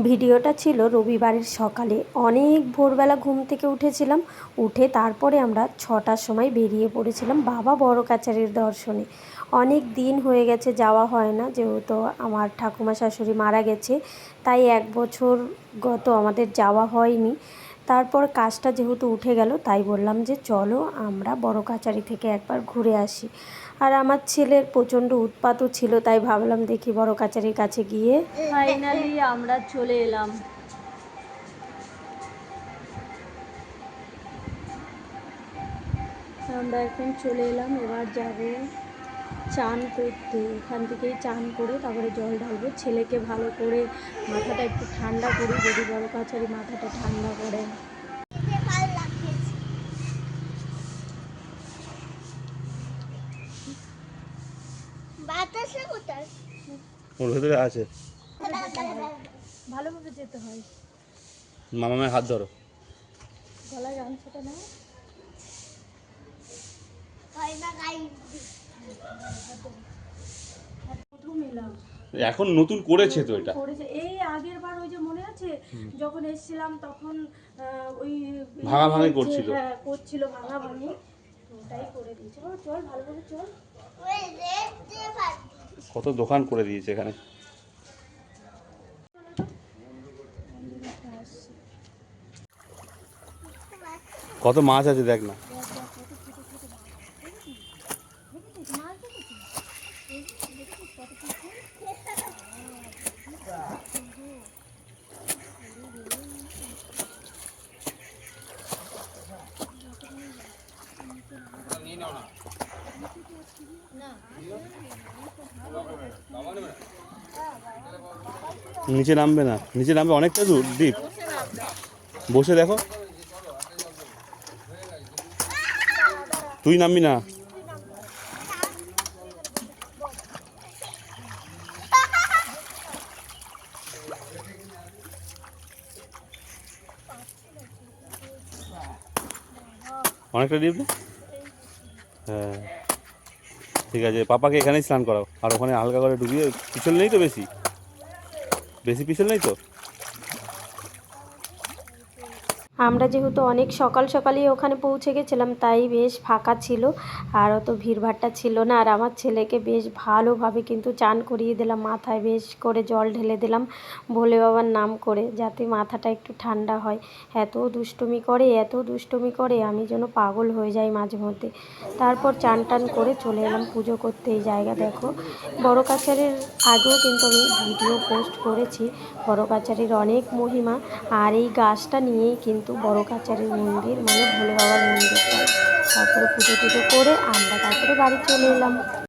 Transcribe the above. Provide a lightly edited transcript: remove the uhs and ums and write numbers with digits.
ভিডিওটা ছিল রবিবারের সকালে। অনেক ভোরবেলা ঘুম থেকে উঠেছিলাম। উঠে তারপরে আমরা 6টার সময় বেরিয়ে পড়েছিলাম বাবা বড় কাচারির দর্শনে। অনেক দিন হয়ে গেছে যাওয়া হয় না, যেহেতু আমার ঠাকুমা শাশুড়ি মারা গেছে, তাই 1 বছর গত আমাদের যাওয়া হয়নি। তারপর কাজটা যেহেতু উঠে গেল, তাই বললাম যে চলো আমরা বড় কাচারি থেকে একবার ঘুরে আসি। আর আমার ছেলের প্রচণ্ড উৎপাতও ছিল, তাই ভাবলাম দেখি বড় কাচারির কাছে গিয়ে। ফাইনালি আমরা চলে এলাম। আমরা এখন চলে এলাম, এবার যাবো চান করতে। এখান থেকেই চান করে তারপরে জল ঢালবো। ছেলেকে ভালো করে মাথাটা একটু ঠান্ডা করি, যদি বড় কাচারি মাথাটা ঠান্ডা করে। ওর ভেতরে আছে, ভালোভাবে যেতে হয়। মামামের হাত ধরো, গলায় গামছাটা নাও। প্রথম এলাম, এখন নতুন করেছে তো এটা। করেছে এই আগের বার, ওই যে মনে আছে যখন এসেছিলাম তখন ওই ভাঙাভাঙি করছিল। হ্যাঁ করছিল, ভাঙাভাঙি, ওটাই করে দিয়েছে। চল ভালোভাবে চল। কত দোকান করে দিয়েছে এখানে। কত মাছ আছে দেখ না। নিচে নামবে না, নিচে নামবে অনেকটা দূর দ্বীপ। বসে দেখো, তুই নামবি না। অনেকটা দ্বীপ না? হ্যাঁ ঠিক আছে, পাপাকে এখানেই স্নান করাও। আর ওখানে হালকা করে ডুবিয়ে, পিছল নেই তো বেশি, বেশি পিছল নেই তো। আমরা যেহেতু অনেক সকাল সকালই ওখানে পৌঁছে গেছিলাম, তাই বেশ ফাঁকা ছিল, আর অত ভিড়ভাট্টা ছিল না। আর আমার ছেলেকে বেশ ভালোভাবে কিন্তু চান করিয়ে দিলাম, মাথায় বেশ করে জল ঢেলে দিলাম ভোলে বাবার নাম করে, যাতে মাথাটা একটু ঠান্ডা হয়। এত দুষ্টুমি করে, এত দুষ্টুমি করে, আমি যেন পাগল হয়ে যাই মাঝে মধ্যে। তারপর চান টান করে চলে এলাম পুজো করতে। এই জায়গা দেখো, বড় কাছারির আগেও কিন্তু আমি ভিডিও পোস্ট করেছি। বড় কাছারির অনেক মহিমা, আর এই গাছটা নিয়েই কিন্তু বড় কাছারির মন্দির, মানে ভোলে বাবার মন্দিরটা। তারপরে পুজো টুজো করে আমরা তারপরে বাড়ি চলে এলাম।